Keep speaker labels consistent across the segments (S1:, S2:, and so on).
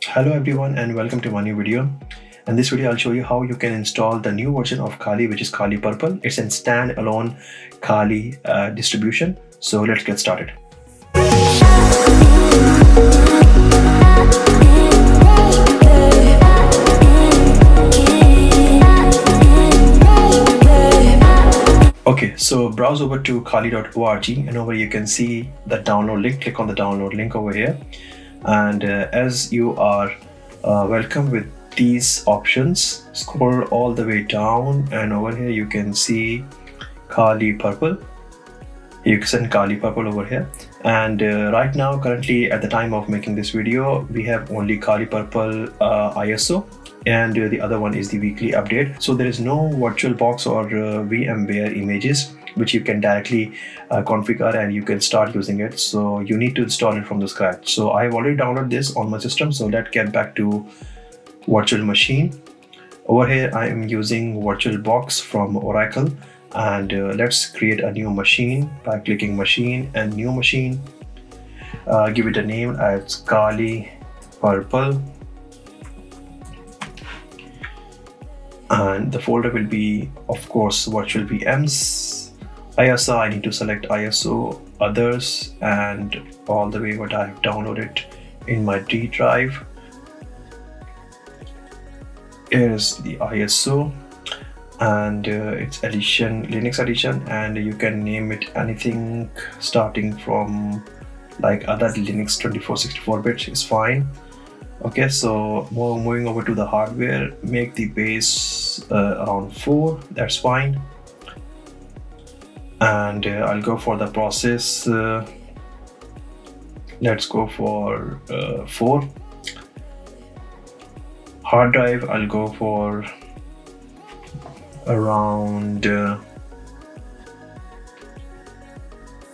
S1: Hello everyone and welcome to my new video. In this video I'll show you how you can install the new version of Kali, which is kalipurple. It's a standalone Kali distribution. So let's get started. Okay, so browse over to kali.org and over you can see the download link. Click on the download link over here. And as you are welcome with these options, scroll all the way down and over here you can see kalipurple. You can send kalipurple over here, and right now currently at the time of making this video we have only kalipurple ISO, and the other one is the weekly update. So there is no VirtualBox or VMware images which you can directly configure and you can start using it. So you need to install it from the scratch. So I have already downloaded this on my system. So let's get back to virtual machine. Over here I am using VirtualBox from Oracle, and let's create a new machine by clicking machine and new machine. Give it a name as kalipurple, and the folder will be of course virtual VMs. ISO, I need to select ISO, others, and all the way what I have downloaded in my D drive. Here's the ISO, and it's edition, Linux edition, and you can name it anything starting from like other Linux 64 bit is fine. Okay, so moving over to the hardware, make the base around 4, that's fine. And I'll go for the process, let's go for 4. Hard drive, I'll go for around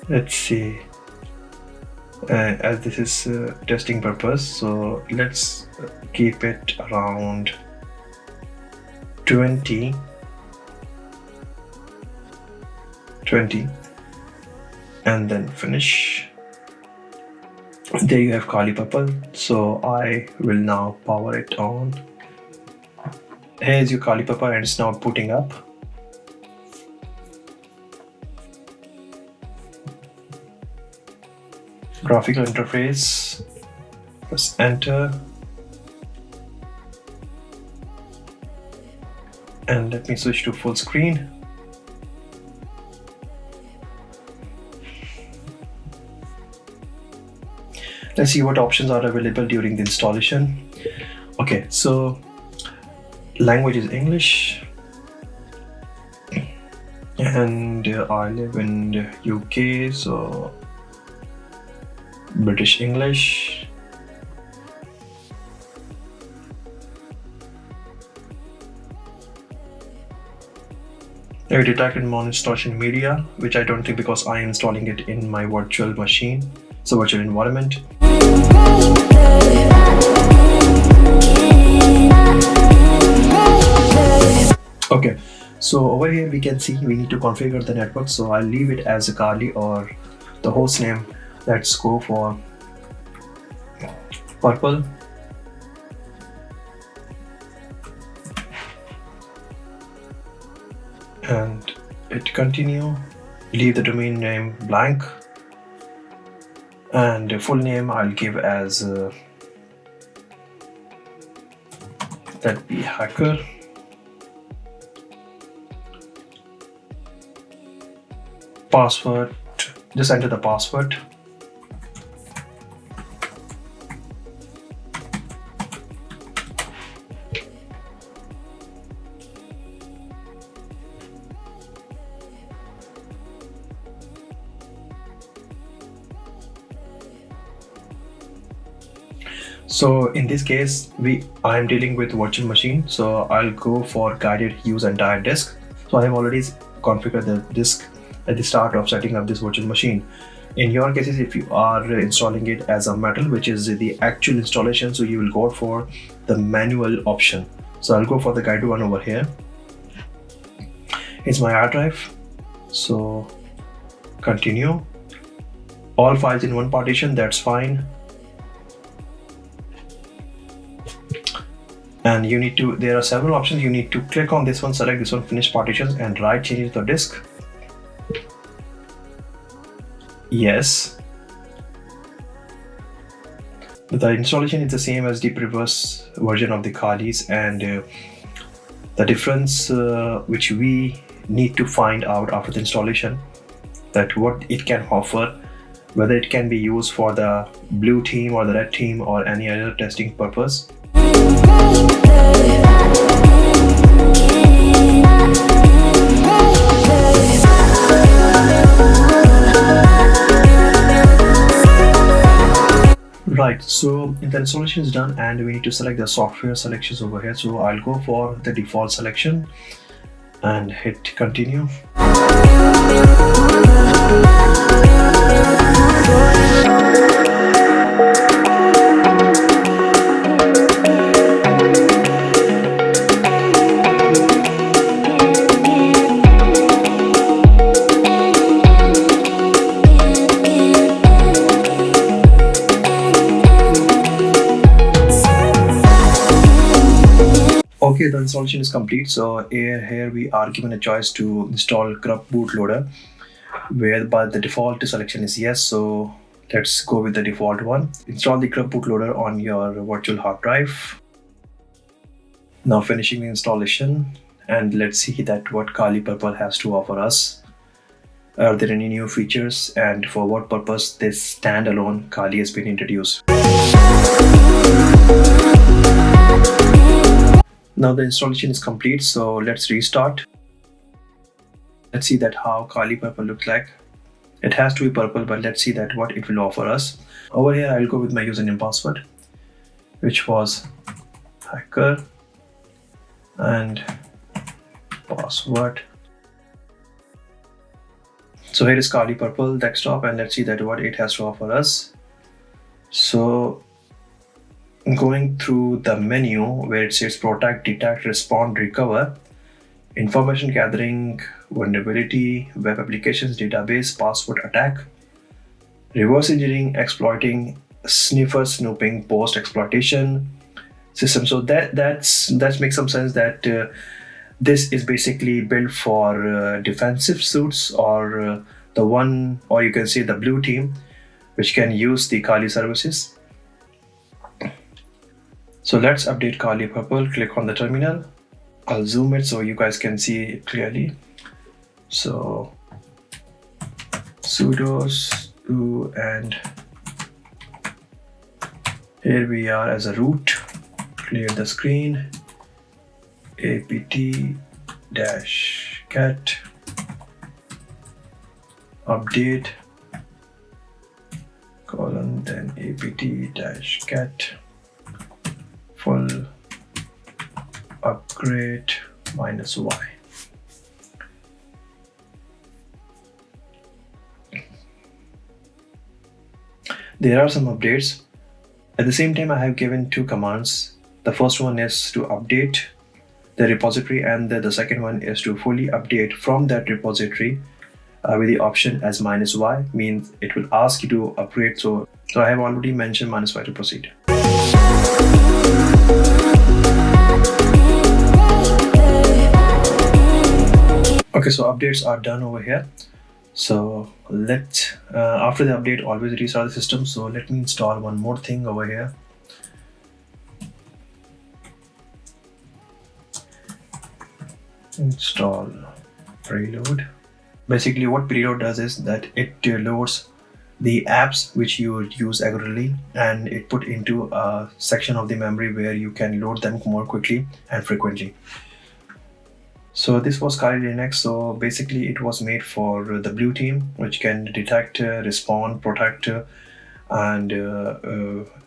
S1: let's see, as this is testing purpose, so let's keep it around 20, and then finish. There you have kalipurple. So I will now power it on. Here's your kalipurple and it's now booting up. Graphical interface, press enter, and let me switch to full screen. Let's see what options are available during the installation. Okay, so language is English, and I live in UK, so British English. I detected non-installation media, which I don't think because I am installing it in my virtual machine, so virtual environment. Okay, so over here we can see we need to configure the network, so I'll leave it as a Kali or the host name. Let's go for purple, and hit continue. Leave the domain name blank, and the full name I'll give as that be hacker. Password, just enter the password. So in this case, I am dealing with virtual machine, so I'll go for guided use entire disk. So I have already configured the disk at the start of setting up this virtual machine. In your cases, if you are installing it as a metal, which is the actual installation, so you will go for the manual option. So I'll go for the guided one over here. It's my hard drive, so continue. All files in one partition, that's fine. And you need to, there are several options. You need to click on this one, select this one, finish partitions, and write changes to the disk. Yes. The installation is the same as the previous version of the Kali's, and the difference which we need to find out after the installation, that what it can offer, whether it can be used for the blue team or the red team or any other testing purpose. Right, so the installation is done and we need to select the software selections over here. So I'll go for the default selection and hit continue. Okay, the installation is complete. So here we are given a choice to install grub bootloader, where by the default selection is yes. So let's go with the default one. Install the grub bootloader on your virtual hard drive. Now finishing the installation, and let's see that what kalipurple has to offer us. Are there any new features, and for what purpose this standalone Kali has been introduced? Now the installation is complete, so let's restart. Let's see that how kalipurple looks like. It has to be purple, but let's see that what it will offer us. Over here I'll go with my username password, which was hacker and password. So here is kalipurple desktop, and let's see that what it has to offer us. So going through the menu where it says protect, detect, respond, recover, information gathering, vulnerability, web applications, database, password attack, reverse engineering, exploiting, sniffer snooping, post exploitation system. So that makes some sense that this is basically built for defensive suits, or the one, or you can say the blue team, which can use the Kali services. So let's update kalipurple. Click on the terminal. I'll zoom it so you guys can see it clearly. So sudo and here we are as a root. Clear the screen. apt-get update colon, then apt-get full upgrade -y. There are some updates. At the same time, I have given two commands. The first one is to update the repository, and the second one is to fully update from that repository with the option as -y, means it will ask you to upgrade. So I have already mentioned -y to proceed. Okay, so updates are done over here. So after the update, always restart the system. So let me install one more thing over here. Install preload. Basically what preload does is that it loads the apps which you would use regularly, and it put into a section of the memory where you can load them more quickly and frequently. So this was Kali Linux. So basically it was made for the blue team, which can detect, respond, protect, and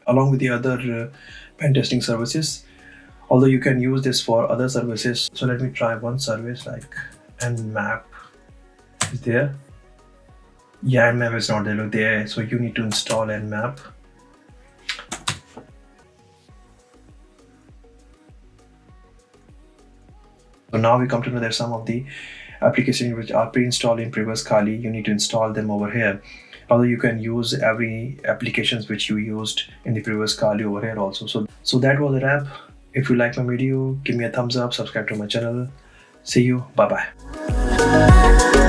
S1: along with the other pen testing services. Although you can use this for other services. So let me try one service like nmap. Is there? Yeah, nmap is not there. Look there. So you need to install nmap. So now we come to know that some of the applications which are pre-installed in previous Kali, you need to install them over here. Although you can use every applications which you used in the previous Kali over here also. So that was the wrap. If you like my video, give me a thumbs up, subscribe to my channel. See you. Bye bye.